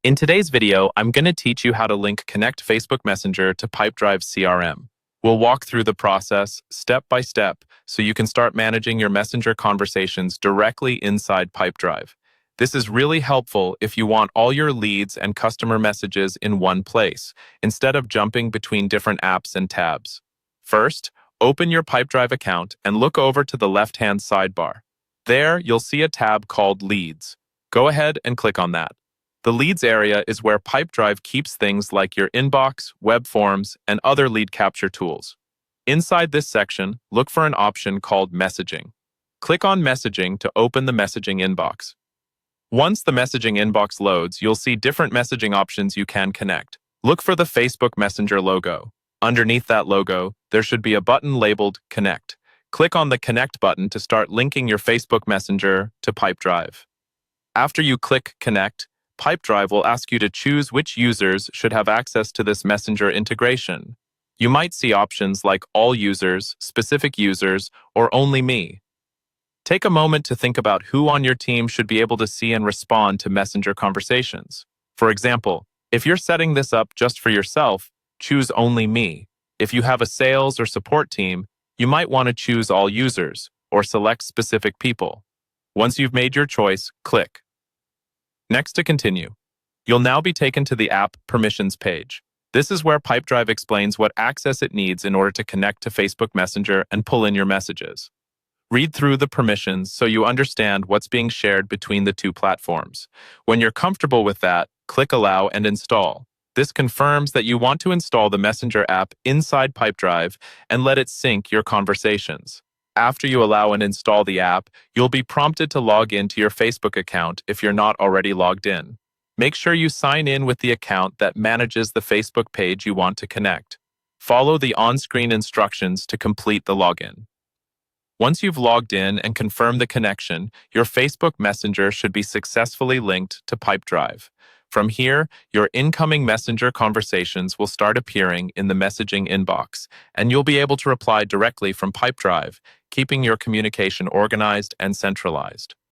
In today's video, I'm going to teach you how to link Connect Facebook Messenger to Pipedrive CRM. We'll walk through the process step by step so you can start managing your Messenger conversations directly inside Pipedrive. This is really helpful if you want all your leads and customer messages in one place, instead of jumping between different apps and tabs. First, open your Pipedrive account and look over to the left-hand sidebar. There, you'll see a tab called Leads. Go ahead and click on that. The Leads area is where Pipedrive keeps things like your inbox, web forms, and other lead capture tools. Inside this section, look for an option called Messaging. Click on Messaging to open the messaging inbox. Once the messaging inbox loads, you'll see different messaging options you can connect. Look for the Facebook Messenger logo. Underneath that logo, there should be a button labeled Connect. Click on the Connect button to start linking your Facebook Messenger to Pipedrive. After you click Connect, Pipedrive will ask you to choose which users should have access to this Messenger integration. You might see options like All Users, Specific Users, or Only Me. Take a moment to think about who on your team should be able to see and respond to Messenger conversations. For example, if you're setting this up just for yourself, choose Only Me. If you have a sales or support team, you might want to choose All Users or select specific people. Once you've made your choice, click Next to continue. You'll now be taken to the app permissions page. This is where Pipedrive explains what access it needs in order to connect to Facebook Messenger and pull in your messages. Read through the permissions so you understand what's being shared between the two platforms. When you're comfortable with that, click Allow and Install. This confirms that you want to install the Messenger app inside Pipedrive and let it sync your conversations. After you allow and install the app, you'll be prompted to log in to your Facebook account if you're not already logged in. Make sure you sign in with the account that manages the Facebook page you want to connect. Follow the on-screen instructions to complete the login. Once you've logged in and confirmed the connection, your Facebook Messenger should be successfully linked to Pipedrive. From here, your incoming Messenger conversations will start appearing in the messaging inbox, and you'll be able to reply directly from Pipedrive, keeping your communication organized and centralized.